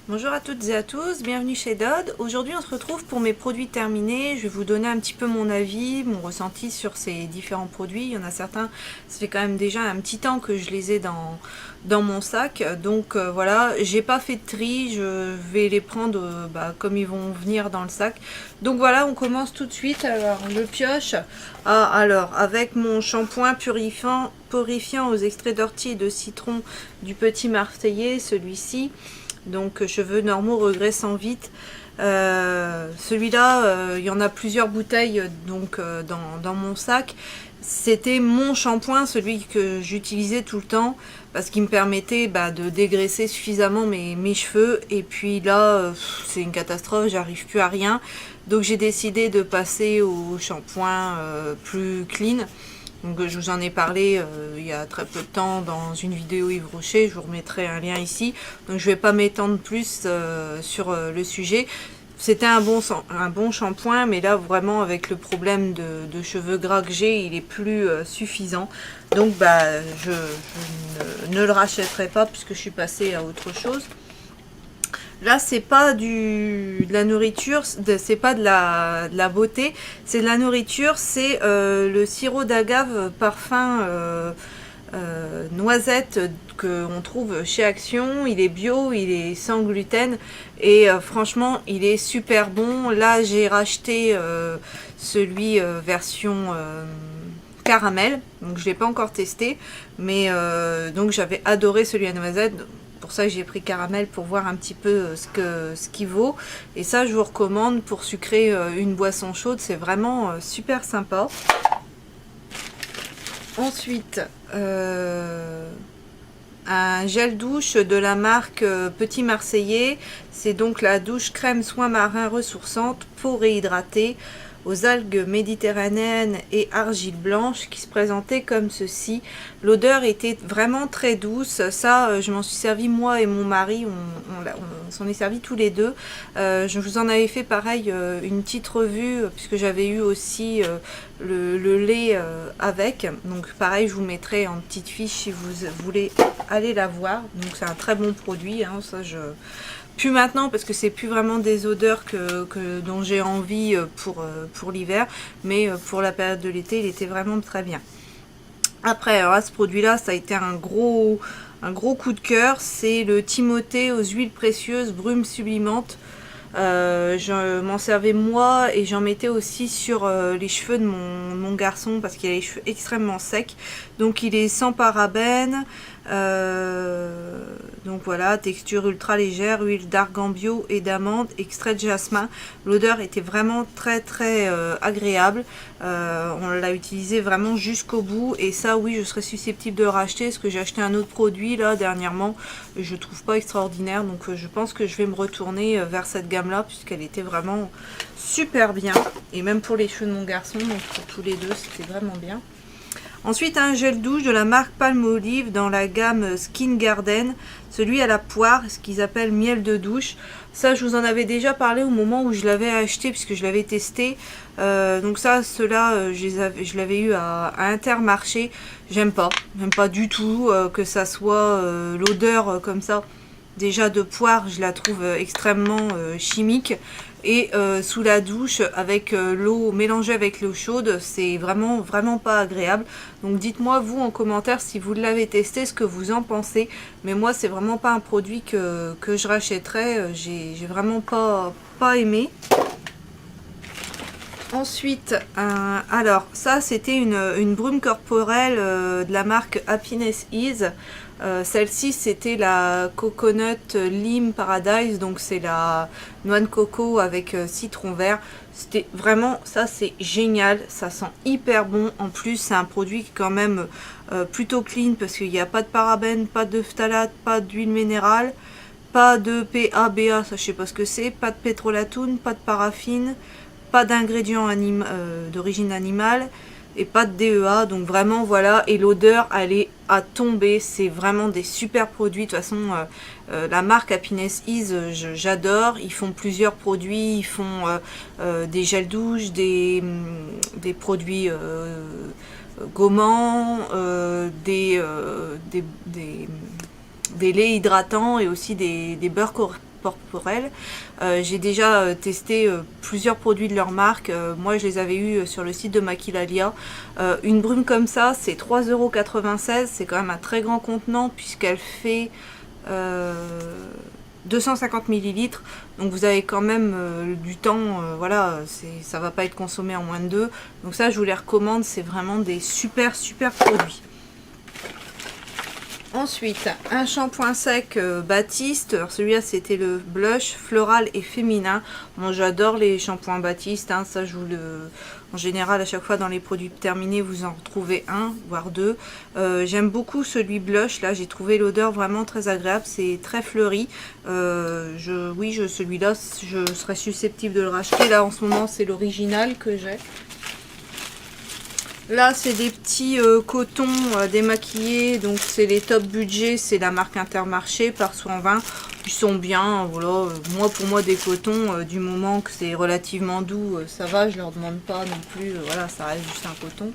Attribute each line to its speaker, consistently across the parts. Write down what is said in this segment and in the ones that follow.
Speaker 1: Bonjour à toutes et à tous, bienvenue chez Dodd. Aujourd'hui on se retrouve pour mes produits terminés. Je vais vous donner un petit peu mon avis, mon ressenti sur ces différents produits. Il y en a certains, ça fait quand même déjà un petit temps que je les ai dans mon sac. Donc voilà, j'ai pas fait de tri, je vais les prendre comme ils vont venir dans le sac. Donc voilà, on commence tout de suite. Alors le pioche, avec mon shampoing purifiant aux extraits d'ortie et de citron du Petit Marseillais, celui-ci. Donc cheveux normaux regressant vite. Celui-là, il y en a plusieurs bouteilles dans mon sac. C'était mon shampoing, celui que j'utilisais tout le temps, parce qu'il me permettait de dégraisser suffisamment mes cheveux. Et puis là, c'est une catastrophe, j'arrive plus à rien. Donc j'ai décidé de passer au shampoing plus clean. Donc je vous en ai parlé il y a très peu de temps dans une vidéo Yves Rocher, je vous remettrai un lien ici. Donc je ne vais pas m'étendre plus sur le sujet. C'était un bon shampoing, mais là vraiment avec le problème de cheveux gras que j'ai, il est plus suffisant. Donc je ne le rachèterai pas puisque je suis passée à autre chose. Là, c'est pas de la nourriture, c'est pas de la beauté, c'est de la nourriture, c'est le sirop d'agave parfum noisette qu'on trouve chez Action. Il est bio, il est sans gluten et franchement, il est super bon. Là, j'ai racheté celui version caramel, donc je l'ai pas encore testé, mais donc j'avais adoré celui à noisette. Pour ça j'ai pris caramel pour voir un petit peu ce qu'il vaut. Et ça je vous recommande pour sucrer une boisson chaude, c'est vraiment super sympa. Ensuite un gel douche de la marque Petit Marseillais. C'est donc la douche crème soin marin ressourçante, peau réhydratée aux algues méditerranéennes et argile blanche, qui se présentait comme ceci. L'odeur était vraiment très douce. Ça, je m'en suis servi moi et mon mari, on s'en est servi tous les deux. Je vous en avais fait pareil une petite revue, puisque j'avais eu aussi le lait avec. Donc pareil, je vous mettrai en petite fiche si vous voulez aller la voir. Donc c'est un très bon produit, hein, ça plus maintenant parce que c'est plus vraiment des odeurs dont j'ai envie pour l'hiver, mais pour la période de l'été il était vraiment très bien. Après, alors là, ce produit là, ça a été un gros coup de cœur, c'est le Timothée aux huiles précieuses brume sublimante. Je m'en servais moi et j'en mettais aussi sur les cheveux de mon garçon parce qu'il a les cheveux extrêmement secs. Donc il est sans parabènes. Donc voilà, texture ultra légère, huile d'argan bio et d'amande, extrait de jasmin. L'odeur était vraiment très agréable. On l'a utilisé vraiment jusqu'au bout et ça oui, je serais susceptible de le racheter parce que j'ai acheté un autre produit là dernièrement et je trouve pas extraordinaire. Donc je pense que je vais me retourner vers cette gamme là puisqu'elle était vraiment super bien. Et même pour les cheveux de mon garçon, donc pour tous les deux c'était vraiment bien. Ensuite, un gel douche de la marque Palmolive dans la gamme Skin Garden, celui à la poire, ce qu'ils appellent miel de douche. Ça, je vous en avais déjà parlé au moment où je l'avais acheté, puisque je l'avais testé. Donc ça, ceux-là, je l'avais eu à Intermarché. J'aime pas du tout que ça soit l'odeur comme ça. Déjà de poire, je la trouve extrêmement chimique. Et sous la douche avec l'eau mélangée avec l'eau chaude, c'est vraiment pas agréable. Donc dites-moi vous en commentaire si vous l'avez testé, ce que vous en pensez. Mais moi c'est vraiment pas un produit que je rachèterais, j'ai vraiment pas aimé. Ensuite, alors ça c'était une brume corporelle de la marque Happiness Ease. Celle-ci c'était la Coconut Lime Paradise, donc c'est la noix de coco avec citron vert. C'était vraiment, ça c'est génial, ça sent hyper bon. En plus c'est un produit qui est quand même plutôt clean parce qu'il n'y a pas de parabènes, pas de phtalate, pas d'huile minérale, pas de PABA, ça je sais pas ce que c'est, pas de pétrolatune, pas de paraffine, pas d'ingrédients d'origine animale et pas de DEA, donc vraiment voilà. Et l'odeur elle est à tomber, c'est vraiment des super produits. De toute façon la marque Happiness Ease, j'adore. Ils font plusieurs produits, ils font des gels douche, des produits gommants, des laits hydratants et aussi des beurres corporelle. J'ai déjà testé plusieurs produits de leur marque. Moi je les avais eus sur le site de Maquilalia. Une brume comme ça c'est 3,96 €, c'est quand même un très grand contenant puisqu'elle fait 250 ml, donc vous avez quand même du temps, voilà, ça va pas être consommé en moins de 2. Donc ça je vous les recommande, c'est vraiment des super produits. Ensuite, un shampoing sec Baptiste. Alors celui-là c'était le blush floral et féminin. Moi j'adore les shampoings Baptiste, hein, ça je vous le... En général à chaque fois dans les produits terminés vous en retrouvez un, voire deux. J'aime beaucoup celui blush, là j'ai trouvé l'odeur vraiment très agréable, c'est très fleuri. Celui-là je serais susceptible de le racheter. Là en ce moment c'est l'original que j'ai. Là c'est des petits cotons démaquillés, donc c'est les top budget, c'est la marque Intermarché par 120. Ils sont bien, voilà. Pour moi des cotons, du moment que c'est relativement doux, ça va, je leur demande pas non plus, voilà, ça reste juste un coton.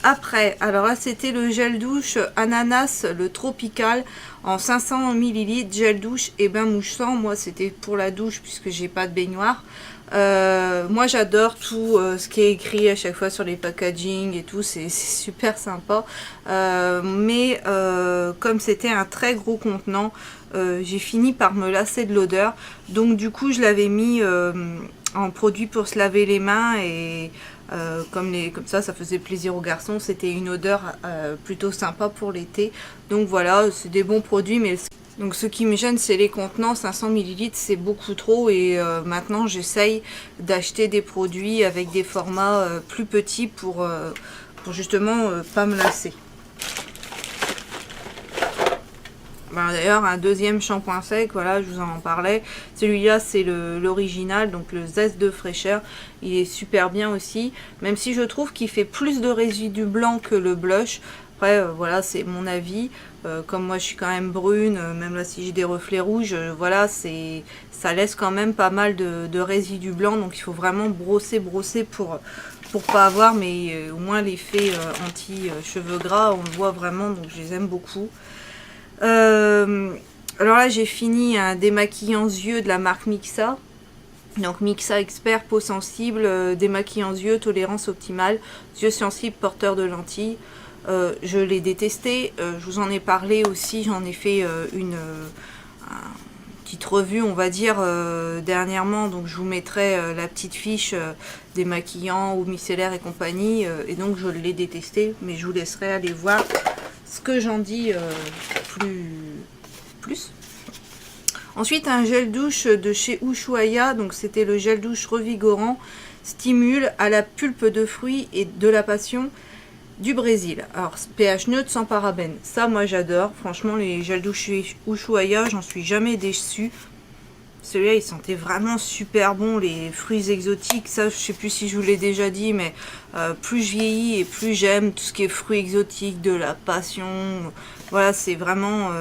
Speaker 1: Après, alors là c'était le gel douche ananas, le tropical en 500 ml, gel douche et bain mouchant. Moi c'était pour la douche puisque j'ai pas de baignoire. Moi j'adore tout ce qui est écrit à chaque fois sur les packaging et tout, c'est super sympa. Comme c'était un très gros contenant, j'ai fini par me lasser de l'odeur. Donc du coup je l'avais mis en produit pour se laver les mains et comme ça faisait plaisir aux garçons. C'était une odeur plutôt sympa pour l'été. Donc voilà, c'est des bons produits, mais donc ce qui me gêne c'est les contenants. 500 ml c'est beaucoup trop, et maintenant j'essaye d'acheter des produits avec des formats plus petits pour justement pas me lasser. D'ailleurs un deuxième shampoing sec, voilà, je vous en parlais, celui-là c'est l'original, donc le zeste de fraîcheur. Il est super bien aussi, même si je trouve qu'il fait plus de résidus blancs que le blush. Après voilà, c'est mon avis. Comme moi je suis quand même brune, même là si j'ai des reflets rouges, voilà, ça laisse quand même pas mal de résidus blancs, donc il faut vraiment brosser pour pas avoir, mais au moins l'effet anti cheveux gras on le voit vraiment, donc je les aime beaucoup. Alors là j'ai fini un démaquillant yeux de la marque Mixa. Donc Mixa Expert peau sensible, démaquillant yeux, tolérance optimale, yeux sensibles porteurs de lentilles. Je l'ai détesté, je vous en ai parlé aussi, j'en ai fait une petite revue on va dire dernièrement, donc je vous mettrai la petite fiche démaquillant ou micellaire et compagnie, et donc je l'ai détesté, mais je vous laisserai aller voir ce que j'en dis plus. Ensuite un gel douche de chez Ushuaïa, donc c'était le gel douche revigorant stimule à la pulpe de fruits et de la passion du Brésil. Alors pH neutre sans parabènes, ça moi j'adore, franchement les gels douche chez Ushuaïa j'en suis jamais déçue. Celui-là il sentait vraiment super bon, les fruits exotiques, ça je sais plus si je vous l'ai déjà dit, mais plus je vieillis et plus j'aime tout ce qui est fruits exotiques, de la passion, voilà, c'est vraiment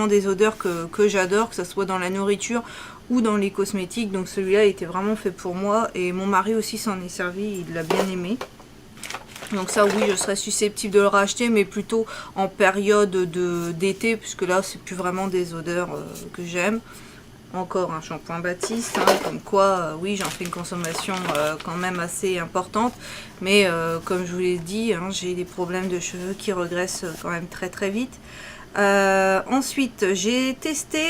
Speaker 1: des odeurs que j'adore, que ce soit dans la nourriture ou dans les cosmétiques. Donc celui-là était vraiment fait pour moi, et mon mari aussi s'en est servi, il l'a bien aimé. Donc ça oui, je serais susceptible de le racheter, mais plutôt en période d'été, puisque là c'est plus vraiment des odeurs que j'aime. Encore un shampoing Baptiste, hein, comme quoi oui j'en fais une consommation quand même assez importante, mais comme je vous l'ai dit, hein, j'ai des problèmes de cheveux qui regressent quand même très vite. Ensuite j'ai testé,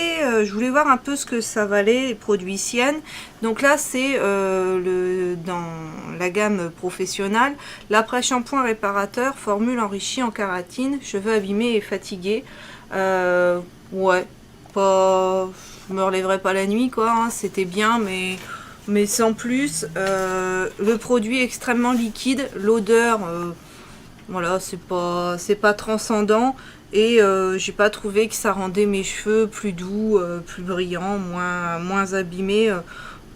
Speaker 1: je voulais voir un peu ce que ça valait les produits Sienne. Donc là c'est dans la gamme professionnelle, l'après shampoing réparateur, formule enrichie en kératine, cheveux abîmés et fatigués. Ouais, pas... je me relèverai pas la nuit quoi, hein, c'était bien, mais sans plus. Le produit est extrêmement liquide, l'odeur voilà, c'est pas transcendant, et j'ai pas trouvé que ça rendait mes cheveux plus doux, plus brillants, moins abîmés. En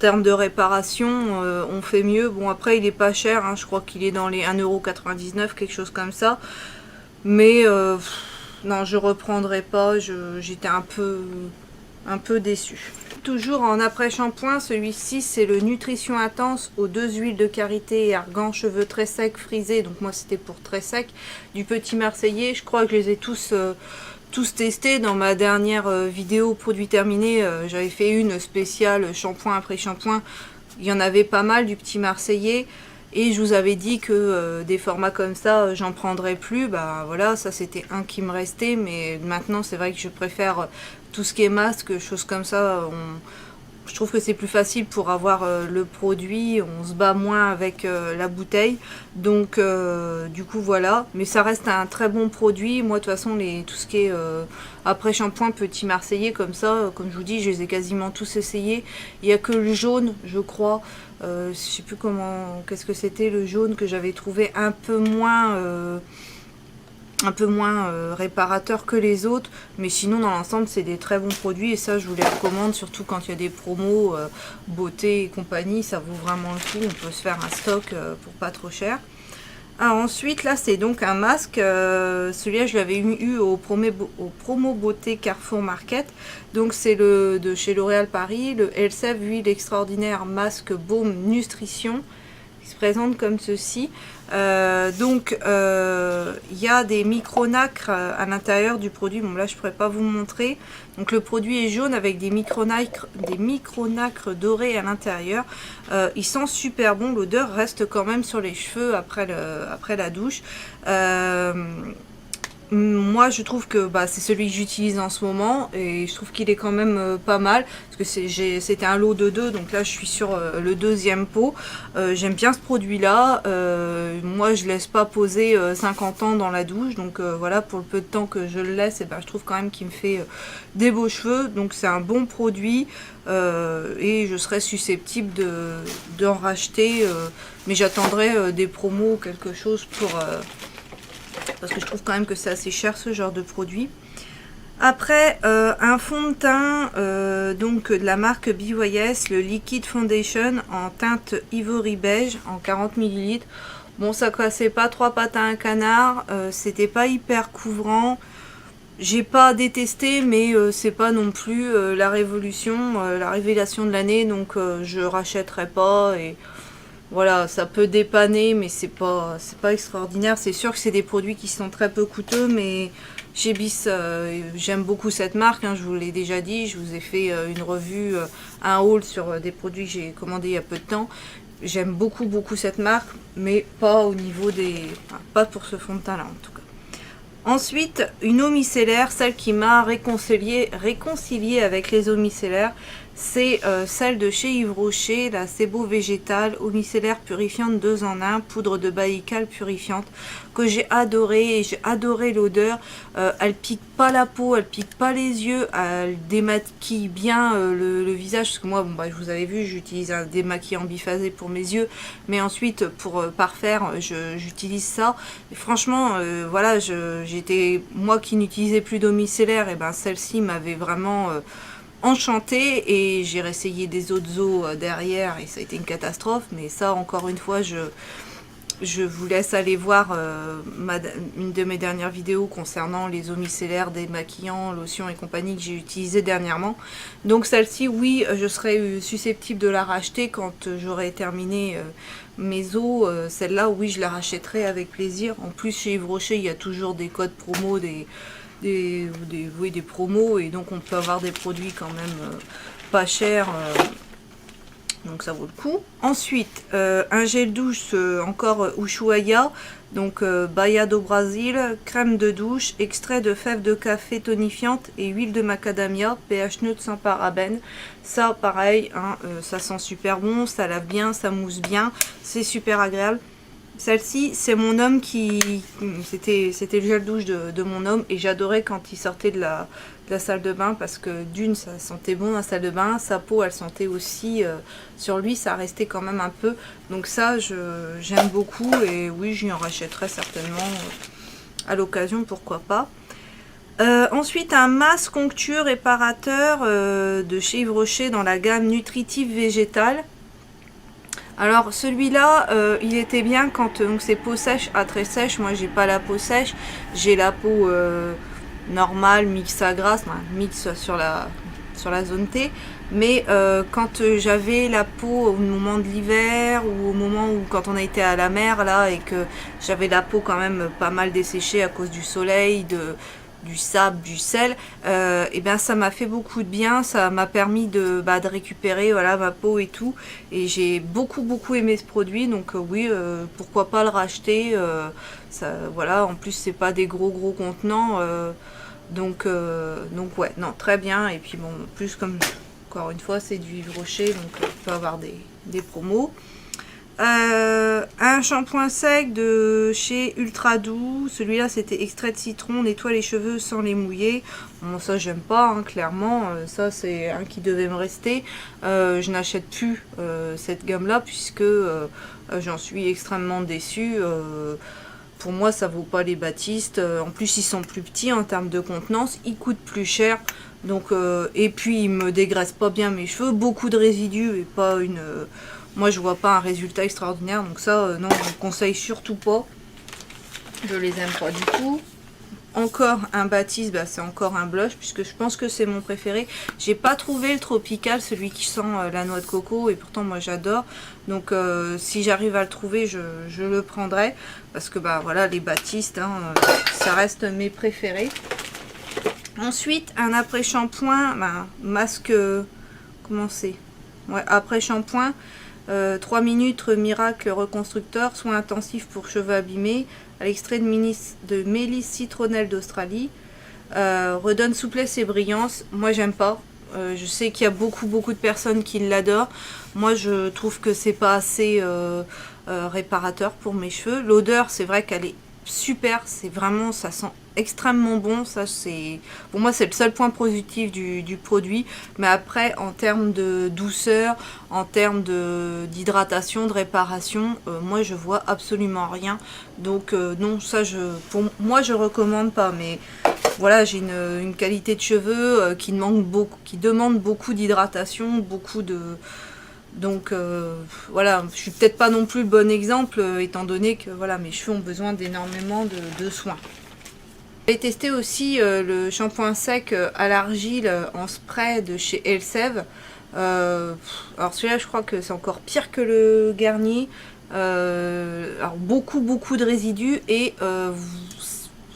Speaker 1: termes de réparation, on fait mieux. Bon après il est pas cher, hein, je crois qu'il est dans les 1,99 €, quelque chose comme ça, mais non, je reprendrai pas, j'étais un peu déçue. Toujours en après shampoing, celui-ci c'est le Nutrition Intense aux 2 huiles de karité et argan, cheveux très secs, frisés, donc moi c'était pour très sec, du Petit Marseillais. Je crois que je les ai tous tous testés. Dans ma dernière vidéo produit terminé, j'avais fait une spéciale shampoing après shampoing. Il y en avait pas mal du petit Marseillais. Et je vous avais dit que des formats comme ça, j'en prendrais plus. Bah voilà, ça c'était un qui me restait. Mais maintenant, c'est vrai que je préfère tout ce qui est masque, choses comme ça. Je trouve que c'est plus facile pour avoir le produit. On se bat moins avec la bouteille. Donc, du coup, voilà. Mais ça reste un très bon produit. Moi, de toute façon, tout ce qui est après shampoing, petit Marseillais, comme ça, comme je vous dis, je les ai quasiment tous essayés. Il n'y a que le jaune, je crois. Je sais plus qu'est-ce que c'était le jaune que j'avais trouvé un peu moins réparateur que les autres, mais sinon dans l'ensemble c'est des très bons produits et ça je vous les recommande, surtout quand il y a des promos beauté et compagnie, ça vaut vraiment le coup. On peut se faire un stock pour pas trop cher. Alors ensuite là c'est donc un masque, celui-là je l'avais eu au promo beauté Carrefour Market, donc c'est de chez L'Oréal Paris, le Elseve huile extraordinaire masque baume nutrition, qui se présente comme ceci. Donc il y a des micronacres à l'intérieur du produit. Bon là je pourrais pas vous montrer. Donc le produit est jaune avec des micronacres dorés à l'intérieur. Il sent super bon. L'odeur reste quand même sur les cheveux après la douche. Moi je trouve que c'est celui que j'utilise en ce moment et je trouve qu'il est quand même pas mal parce que c'était un lot de 2, donc là je suis sur le deuxième pot. J'aime bien ce produit là, moi je laisse pas poser 50 ans dans la douche, donc voilà, pour le peu de temps que je le laisse, je trouve quand même qu'il me fait des beaux cheveux, donc c'est un bon produit et je serais susceptible d'en racheter, mais j'attendrai des promos ou quelque chose parce que je trouve quand même que c'est assez cher ce genre de produit. Après, un fond de teint donc de la marque BYS, le Liquid Foundation en teinte Ivory Beige en 40 ml. Bon, ça cassait pas trois pattes à un canard, c'était pas hyper couvrant. J'ai pas détesté, mais c'est pas non plus la révolution, la révélation de l'année, donc je rachèterai pas. Et voilà, ça peut dépanner, mais c'est pas extraordinaire. C'est sûr que c'est des produits qui sont très peu coûteux, mais chez Bis, j'aime beaucoup cette marque, hein, je vous l'ai déjà dit. Je vous ai fait une revue, un haul sur des produits que j'ai commandés il y a peu de temps. J'aime beaucoup cette marque, mais pas au niveau pas pour ce fond de teint là en tout cas. Ensuite, une eau micellaire, celle qui m'a réconcilié avec les eaux micellaires, c'est celle de chez Yves Rocher, la Sebo végétale, eau micellaire purifiante 2 en 1, poudre de baïkal purifiante, que j'ai adoré, et j'ai adoré l'odeur. Elle pique pas la peau, elle pique pas les yeux, elle démaquille bien le visage, parce que moi, je vous avais vu, j'utilise un démaquillant biphasé pour mes yeux, mais ensuite pour parfaire, j'utilise ça. Et franchement, voilà, j'étais, moi qui n'utilisais plus d'eau micellaire, et celle-ci m'avait vraiment enchantée, et j'ai réessayé des autres eaux derrière et ça a été une catastrophe, mais ça encore une fois je vous laisse aller voir une de mes dernières vidéos concernant les eaux micellaires, démaquillants, lotions et compagnie que j'ai utilisé dernièrement. Donc celle-ci, oui, je serais susceptible de la racheter quand j'aurai terminé mes eaux. Celle-là, oui, je la rachèterai avec plaisir. En plus, chez Yves Rocher, il y a toujours des codes promo, des promos, et donc on peut avoir des produits quand même pas chers, donc ça vaut le coup. Ensuite, un gel douche encore Ushuaia, donc Baia do Brasil, crème de douche, extrait de fèves de café tonifiante et huile de macadamia, pH neutre sans parabènes. Ça pareil, hein, ça sent super bon, ça lave bien, ça mousse bien, c'est super agréable. Celle-ci, c'est mon homme c'était le gel douche de mon homme, et j'adorais quand il sortait de la salle de bain, parce que d'une, ça sentait bon dans la salle de bain, sa peau, elle sentait aussi, sur lui, ça restait quand même un peu. Donc ça, j'aime beaucoup, et oui, j'y en rachèterai certainement à l'occasion, pourquoi pas. Ensuite, un masque onctueux réparateur de chez Yves Rocher dans la gamme nutritive végétale. Alors celui-là, il était bien quand c'est peau sèche à très sèche. Moi j'ai pas la peau sèche, j'ai la peau normale, mix à grasse, mix sur la zone T. Mais quand j'avais la peau au moment de l'hiver, ou au moment où quand on a été à la mer là, et que j'avais la peau quand même pas mal desséchée à cause du soleil, du sable, du sel, et bien ça m'a fait beaucoup de bien, ça m'a permis de récupérer voilà, ma peau et tout, et j'ai beaucoup aimé ce produit, donc oui, pourquoi pas le racheter, ça, voilà, en plus c'est pas des gros contenants, donc ouais, non, très bien, et puis bon, en plus comme, encore une fois, c'est du Yves Rocher, donc on peut avoir des promos. Un shampoing sec de chez Ultra Doux, celui-là c'était extrait de citron, nettoie les cheveux sans les mouiller. Bon, ça j'aime pas, hein, clairement, ça c'est un qui devait me rester. Je n'achète plus cette gamme là puisque j'en suis extrêmement déçue. Pour moi ça vaut pas les Baptiste, en plus ils sont plus petits en termes de contenance, ils coûtent plus cher. Donc, et puis ils me dégraissent pas bien mes cheveux, beaucoup de résidus et pas une... moi je vois pas un résultat extraordinaire, donc ça non, je vous conseille surtout pas. Je les aime pas du tout. Encore un Baptiste, c'est encore un blush puisque je pense que c'est mon préféré. J'ai pas trouvé le tropical, celui qui sent la noix de coco, et pourtant moi j'adore. Donc si j'arrive à le trouver, je le prendrai parce que voilà, les Baptiste, hein, ça reste mes préférés. Ensuite, un après-shampoing, masque, comment c'est, ouais, après-shampoing, 3 minutes miracle reconstructeur, soin intensif pour cheveux abîmés, à l'extrait de mélisse citronnelle d'Australie, redonne souplesse et brillance. Moi j'aime pas, je sais qu'il y a beaucoup de personnes qui l'adorent. Moi je trouve que c'est pas assez réparateur pour mes cheveux. L'odeur, c'est vrai qu'elle est super, c'est vraiment, ça sent extrêmement bon, ça c'est, pour moi c'est le seul point positif du produit, mais après en termes de douceur, en termes d'hydratation, de réparation, moi je vois absolument rien, donc non, ça pour moi je recommande pas, mais voilà, j'ai une qualité de cheveux qui demande beaucoup d'hydratation, beaucoup de... Donc voilà, je suis peut-être pas non plus le bon exemple, étant donné que voilà, mes cheveux ont besoin d'énormément de soins. J'ai testé aussi le shampoing sec à l'argile en spray de chez Elseve. Alors celui-là, je crois que c'est encore pire que le Garnier. Alors beaucoup de résidus, et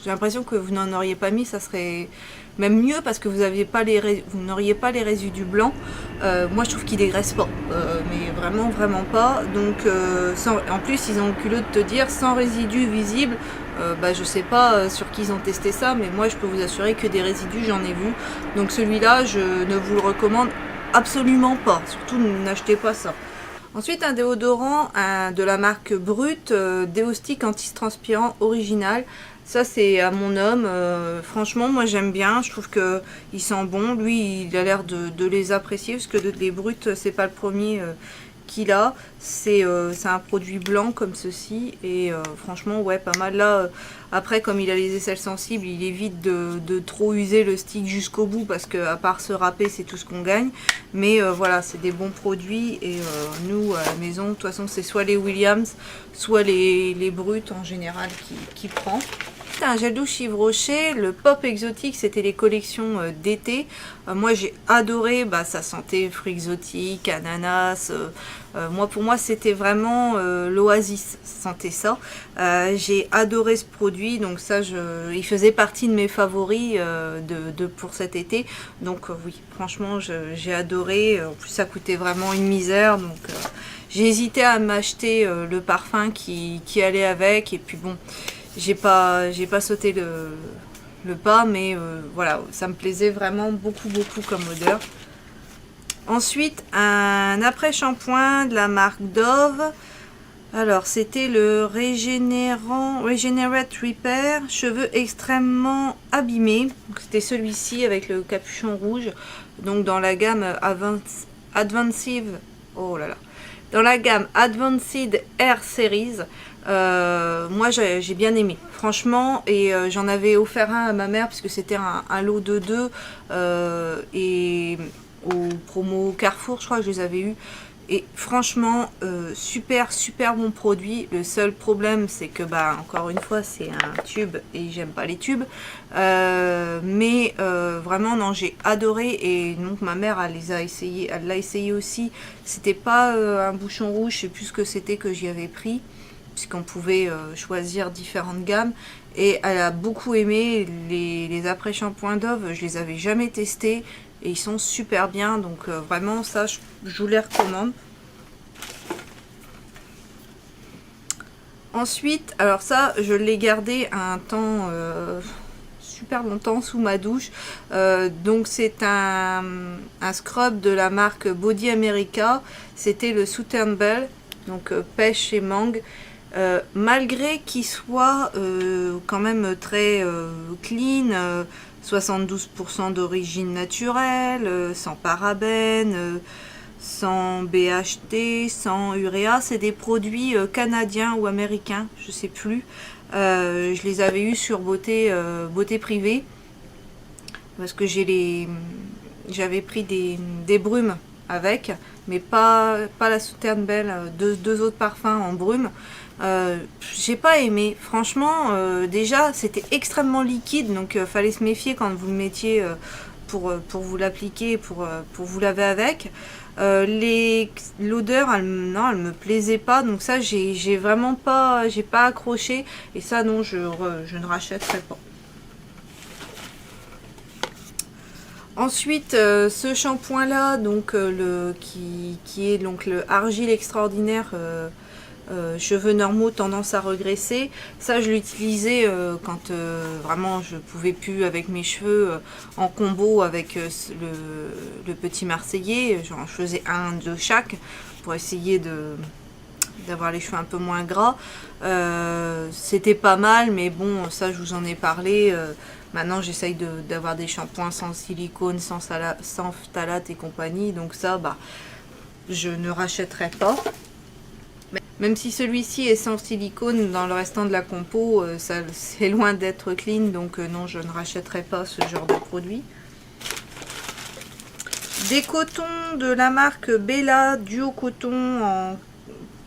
Speaker 1: j'ai l'impression que vous n'en auriez pas mis, ça serait même mieux parce que vous n'auriez pas les résidus blancs. Moi je trouve qu'ils dégraissent pas, mais vraiment pas. Donc en plus ils ont le culot de te dire sans résidus visibles. Je sais pas sur qui ils ont testé ça, mais moi je peux vous assurer que des résidus j'en ai vu. Donc celui-là je ne vous le recommande absolument pas, surtout n'achetez pas ça. Ensuite un déodorant de la marque Brut, Déo-Stick anti-transpirant original. Ça c'est à mon homme, franchement moi j'aime bien, je trouve que il sent bon, lui il a l'air de les apprécier parce que les Bruts c'est pas le premier qu'il a, c'est un produit blanc comme ceci, et franchement ouais pas mal. Là après comme il a les aisselles sensibles, il évite de trop user le stick jusqu'au bout parce que à part se râper c'est tout ce qu'on gagne, mais voilà, c'est des bons produits, et nous à la maison de toute façon c'est soit les Williams soit les Bruts en général qui prend. Un gel douche Yves Rocher, le Pop exotique, c'était les collections d'été. Moi j'ai adoré, ça sentait fruits exotiques, ananas. Pour moi c'était vraiment l'oasis, ça sentait ça. J'ai adoré ce produit, donc ça il faisait partie de mes favoris pour cet été. Donc oui, franchement j'ai adoré. En plus ça coûtait vraiment une misère, donc j'ai hésité à m'acheter le parfum qui allait avec, et puis bon, j'ai pas sauté le pas, mais voilà, ça me plaisait vraiment beaucoup comme odeur. Ensuite un après shampoing de la marque Dove. Alors c'était le Regenerate Repair cheveux extrêmement abîmés. C'était celui-ci avec le capuchon rouge, donc dans la gamme dans la gamme Advanced Air Series. Moi j'ai bien aimé franchement, et j'en avais offert un à ma mère puisque c'était un lot de 2, et au promo Carrefour je crois que je les avais eu, et franchement super bon produit. Le seul problème c'est que encore une fois c'est un tube et j'aime pas les tubes, mais vraiment non, j'ai adoré, et donc ma mère elle l'a essayé aussi. C'était pas un bouchon rouge, je sais plus ce que c'était que j'y avais pris, puisqu'on pouvait choisir différentes gammes, et elle a beaucoup aimé. Les après-shampoings Dove, je les avais jamais testés et ils sont super bien, donc vraiment ça je vous les recommande. Ensuite, alors ça je l'ai gardé un temps super longtemps sous ma douche, donc c'est un scrub de la marque Body America, c'était le Southern Belle, donc pêche et mangue. Malgré qu'il soit quand même très clean, 72% d'origine naturelle, sans parabènes, sans BHT, sans uréa, c'est des produits canadiens ou américains, je sais plus. Je les avais eus sur Beauté Privée, parce que j'avais pris des brumes avec, mais pas la Southern Belle, deux autres parfums en brume. J'ai pas aimé, franchement. Déjà c'était extrêmement liquide, donc fallait se méfier quand vous le mettiez pour vous l'appliquer, pour vous laver avec. L'odeur, elle me plaisait pas, donc ça j'ai vraiment pas, j'ai pas accroché, et ça non, je ne rachèterai pas. Ensuite, ce shampoing là, donc qui est donc le Argile Extraordinaire, cheveux normaux tendance à regresser, ça je l'utilisais quand vraiment je pouvais plus avec mes cheveux, en combo avec le petit Marseillais. Genre, je faisais un de chaque pour essayer d'avoir les cheveux un peu moins gras. C'était pas mal, mais bon, ça je vous en ai parlé. Maintenant j'essaye d'avoir des shampoings sans silicone, sans phtalate et compagnie, donc ça bah je ne rachèterai pas. Même si celui-ci est sans silicone, dans le restant de la compo, c'est loin d'être clean, donc non, je ne rachèterai pas ce genre de produit. Des cotons de la marque Bella, duo coton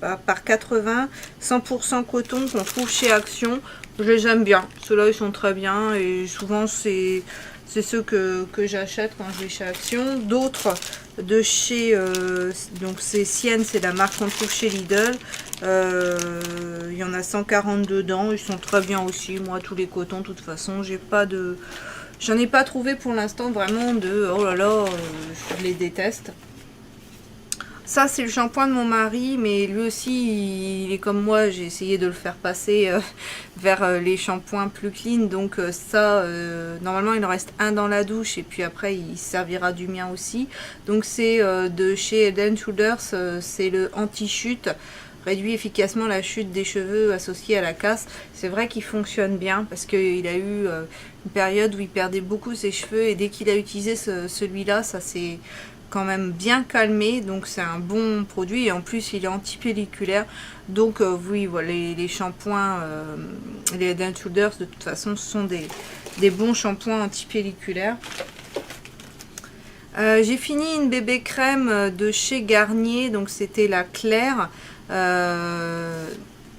Speaker 1: par 80, 100% coton qu'on trouve chez Action. Je les aime bien, ceux-là ils sont très bien, et souvent c'est ceux que j'achète quand je vais chez Action. D'autres de chez, donc c'est Sienne, c'est la marque qu'on trouve chez Lidl. Il y en a 140 dedans, ils sont très bien aussi. Moi tous les cotons, de toute façon, j'en ai pas trouvé pour l'instant vraiment de oh là là, je les déteste. Ça c'est le shampoing de mon mari, mais lui aussi il est comme moi, j'ai essayé de le faire passer vers les shampoings plus clean, donc ça normalement il en reste un dans la douche et puis après il servira du mien aussi. Donc c'est de chez Head & Shoulders, c'est le anti-chute, réduit efficacement la chute des cheveux associée à la casse. C'est vrai qu'il fonctionne bien parce qu'il a eu une période où il perdait beaucoup ses cheveux, et dès qu'il a utilisé celui-là, ça s'est quand même bien calmé, donc c'est un bon produit, et en plus il est anti-pelliculaire, donc oui, voilà, les shampoings, les Head & Shoulders de toute façon ce sont des bons shampoings anti-pelliculaires. J'ai fini une bébé crème de chez Garnier, donc c'était la Claire.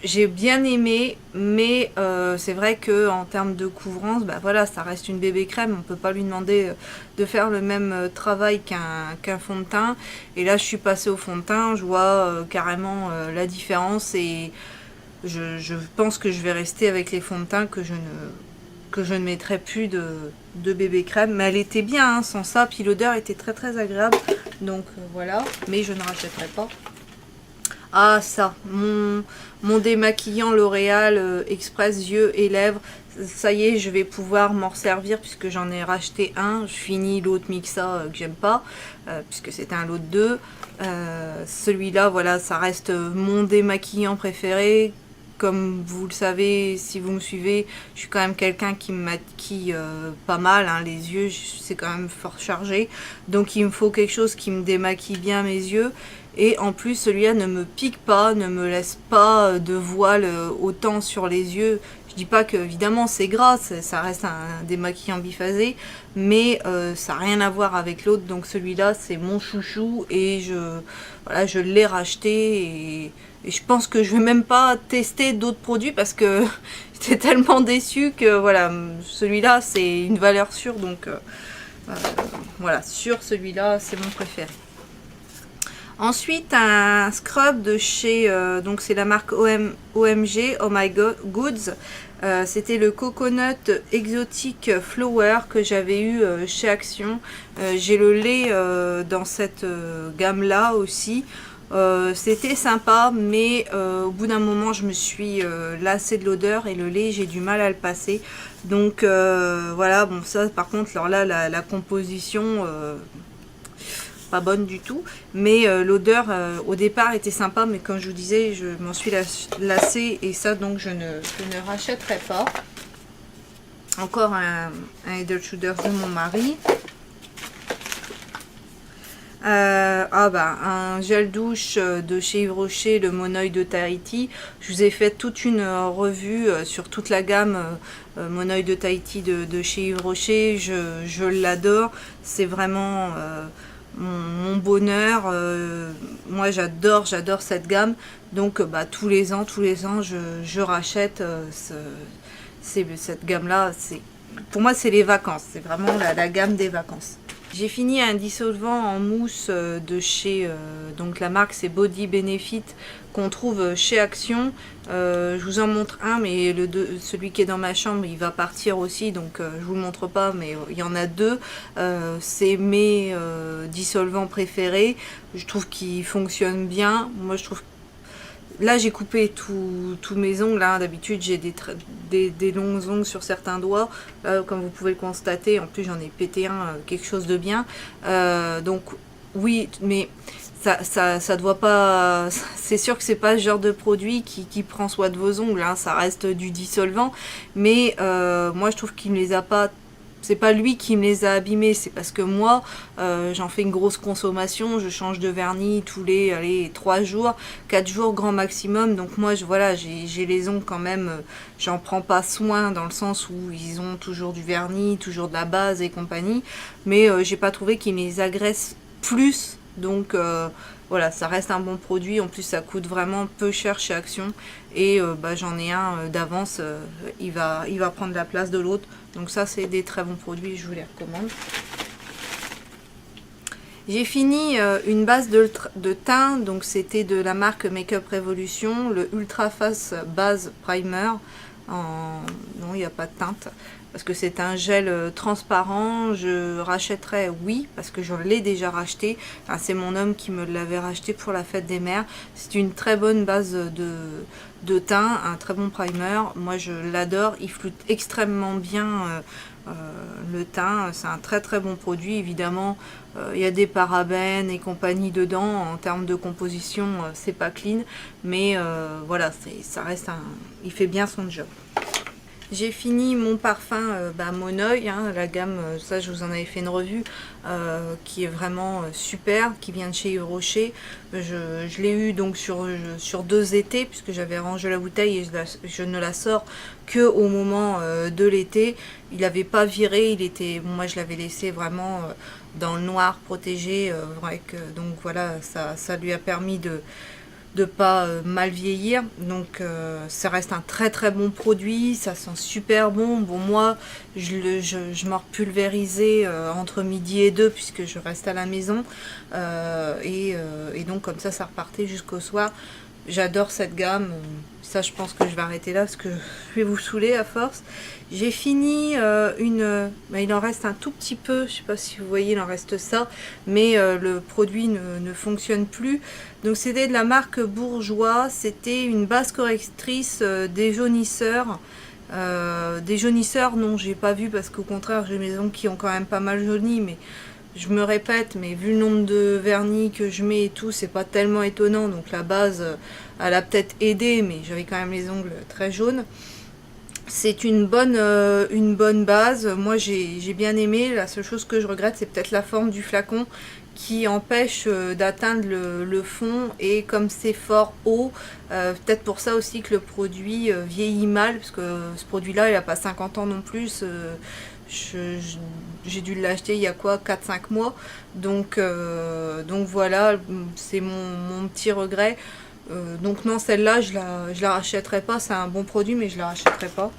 Speaker 1: J'ai bien aimé, mais c'est vrai que en termes de couvrance, bah voilà, ça reste une bébé crème, on peut pas lui demander de faire le même travail qu'un fond de teint. Et là je suis passée au fond de teint, je vois carrément la différence, et je pense que je vais rester avec les fonds de teint que je ne mettrai plus de bébé crème. Mais elle était bien, hein, sans ça, puis l'odeur était très très agréable, donc voilà, mais je ne rachèterai pas. Ah ça, mon démaquillant L'Oréal Express yeux et lèvres, ça y est, je vais pouvoir m'en servir puisque j'en ai racheté un. Je finis l'autre Mixa que j'aime pas, puisque c'était un lot de 2. Celui-là, voilà, ça reste mon démaquillant préféré. Comme vous le savez, si vous me suivez, je suis quand même quelqu'un qui me maquille pas mal, hein, les yeux, c'est quand même fort chargé. Donc il me faut quelque chose qui me démaquille bien mes yeux. Et en plus, celui-là ne me pique pas, ne me laisse pas de voile autant sur les yeux. Je dis pas que, évidemment, c'est gras, ça reste un démaquillant biphasé, mais ça n'a rien à voir avec l'autre. Donc celui-là, c'est mon chouchou, et voilà, je l'ai racheté, et je pense que je vais même pas tester d'autres produits parce que j'étais tellement déçue que voilà, celui-là, c'est une valeur sûre. Donc voilà, sur celui-là, c'est mon préféré. Ensuite, un scrub de chez, donc c'est la marque OMG, Oh My Goods. C'était le Coconut Exotic Flower que j'avais eu chez Action. J'ai le lait dans cette gamme là aussi. C'était sympa, mais au bout d'un moment je me suis lassée de l'odeur et le lait j'ai du mal à le passer. Donc voilà, bon ça par contre alors là la composition pas bonne du tout, mais l'odeur au départ était sympa, mais comme je vous disais je m'en suis lassée et ça donc je ne rachèterai pas. Encore un Head & Shoulders de mon mari. Un gel douche de chez Yves Rocher, le Monoeil de Tahiti. Je vous ai fait toute une revue sur toute la gamme Monoeil de Tahiti de chez Yves Rocher. Je l'adore, c'est vraiment mon bonheur. Moi j'adore cette gamme, donc tous les ans je rachète cette gamme là. Pour moi c'est les vacances, c'est vraiment la gamme des vacances. J'ai fini un dissolvant en mousse de chez, donc la marque c'est Body Benefit, qu'on trouve chez Action. Je vous en montre un, mais celui qui est dans ma chambre il va partir aussi, donc je vous le montre pas, mais il y en a deux. C'est mes dissolvants préférés, je trouve qu'ils fonctionnent bien. Moi je trouve. Là j'ai coupé tous mes ongles, hein. D'habitude j'ai des longs ongles sur certains doigts, comme vous pouvez le constater, en plus j'en ai pété un, quelque chose de bien. Donc oui, mais ça doit pas, c'est sûr que c'est pas ce genre de produit qui prend soin de vos ongles, hein. Ça reste du dissolvant, mais moi je trouve qu'il ne les a pas. C'est pas lui qui me les a abîmés, c'est parce que moi j'en fais une grosse consommation, je change de vernis tous les 3 jours, 4 jours grand maximum, donc moi voilà, j'ai les ongles quand même, j'en prends pas soin dans le sens où ils ont toujours du vernis, toujours de la base et compagnie, mais j'ai pas trouvé qu'ils me les agressent plus, donc voilà, ça reste un bon produit, en plus ça coûte vraiment peu cher chez Action, et j'en ai un d'avance, il va prendre la place de l'autre, donc ça c'est des très bons produits, je vous les recommande. J'ai fini une base de teint, donc c'était de la marque Makeup Revolution, le Ultra Face Base Primer, non il n'y a pas de teinte, parce que c'est un gel transparent. Je rachèterais, oui, parce que je l'ai déjà racheté. Enfin, c'est mon homme qui me l'avait racheté pour la fête des mères. C'est une très bonne base de teint, un très bon primer. Moi je l'adore, il floute extrêmement bien le teint. C'est un très très bon produit. Évidemment il y a des parabènes et compagnie dedans. En termes de composition c'est pas clean, mais voilà, ça reste il fait bien son job. J'ai fini mon parfum Monoeil, hein, la gamme, ça je vous en avais fait une revue, qui est vraiment super, qui vient de chez Yves Rocher. Je l'ai eu donc sur 2 étés, puisque j'avais rangé la bouteille et je ne la sors que au moment de l'été. Il n'avait pas viré, moi je l'avais laissé vraiment dans le noir, protégé, donc voilà, ça lui a permis de pas mal vieillir, donc ça reste un très très bon produit, ça sent super bon. Bon, moi je m'en repulvérisais entre midi et 2 puisque je reste à la maison, et donc comme ça repartait jusqu'au soir. J'adore cette gamme, ça je pense que je vais arrêter là parce que je vais vous saouler à force. J'ai fini il en reste un tout petit peu, je sais pas si vous voyez, il en reste ça, mais le produit ne fonctionne plus. Donc c'était de la marque Bourjois, c'était une base correctrice déjaunisseur. Des jaunisseurs, non, j'ai pas vu, parce qu'au contraire j'ai mes ongles qui ont quand même pas mal jauni, mais je me répète, mais vu le nombre de vernis que je mets et tout, c'est pas tellement étonnant. Donc la base elle a peut-être aidé, mais j'avais quand même les ongles très jaunes. C'est une bonne base. Moi j'ai bien aimé. La seule chose que je regrette, c'est peut-être la forme du flacon qui empêche d'atteindre le fond, et comme c'est fort haut, peut-être pour ça aussi que le produit vieillit mal, parce que ce produit là il n'a pas 50 ans non plus. J'ai dû l'acheter il y a quoi, 4-5 mois, donc voilà, c'est mon petit regret. Donc non, celle-là je la rachèterai pas, c'est un bon produit mais je la rachèterai pas.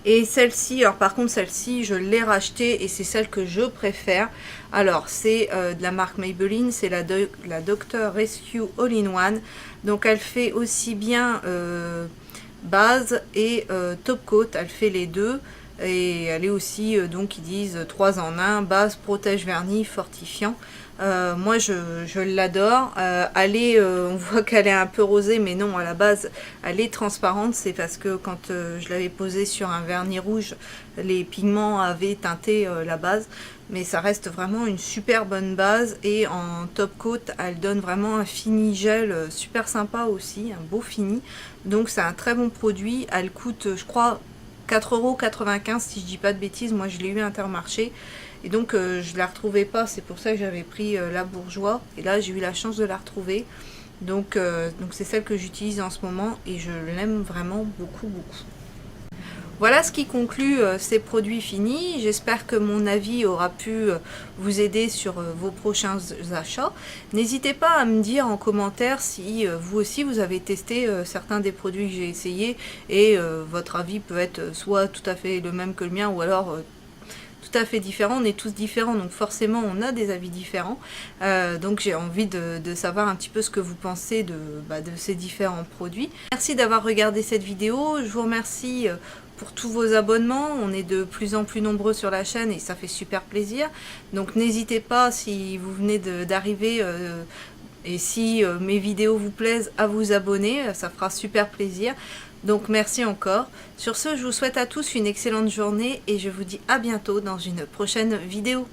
Speaker 1: Et celle-ci, alors par contre celle-ci je l'ai rachetée et c'est celle que je préfère. Alors c'est de la marque Maybelline, c'est la Dr. Rescue All-in-One. Donc elle fait aussi bien base et top coat, elle fait les deux. Et elle est aussi, donc ils disent 3 en 1, base, protège, vernis, fortifiant. Moi je l'adore. On voit qu'elle est un peu rosée, mais non, à la base elle est transparente. C'est parce que quand je l'avais posée sur un vernis rouge, les pigments avaient teinté la base. Mais ça reste vraiment une super bonne base. Et en top coat, elle donne vraiment un fini gel super sympa aussi, un beau fini. Donc c'est un très bon produit. Elle coûte, je crois, 4,95 € si je dis pas de bêtises. Moi je l'ai eu à Intermarché et donc je la retrouvais pas, c'est pour ça que j'avais pris la Bourjois et là j'ai eu la chance de la retrouver, donc c'est celle que j'utilise en ce moment et je l'aime vraiment beaucoup. Voilà ce qui conclut ces produits finis. J'espère que mon avis aura pu vous aider sur vos prochains achats. N'hésitez pas à me dire en commentaire si vous aussi vous avez testé certains des produits que j'ai essayés et votre avis peut être soit tout à fait le même que le mien ou alors tout à fait différent. On est tous différents, donc forcément on a des avis différents. Donc j'ai envie de savoir un petit peu ce que vous pensez de ces différents produits. Merci d'avoir regardé cette vidéo. Je vous remercie pour tous vos abonnements. On est de plus en plus nombreux sur la chaîne et ça fait super plaisir. Donc n'hésitez pas, si vous venez d'arriver et si mes vidéos vous plaisent, à vous abonner. Ça fera super plaisir. Donc merci encore. Sur ce, je vous souhaite à tous une excellente journée et je vous dis à bientôt dans une prochaine vidéo.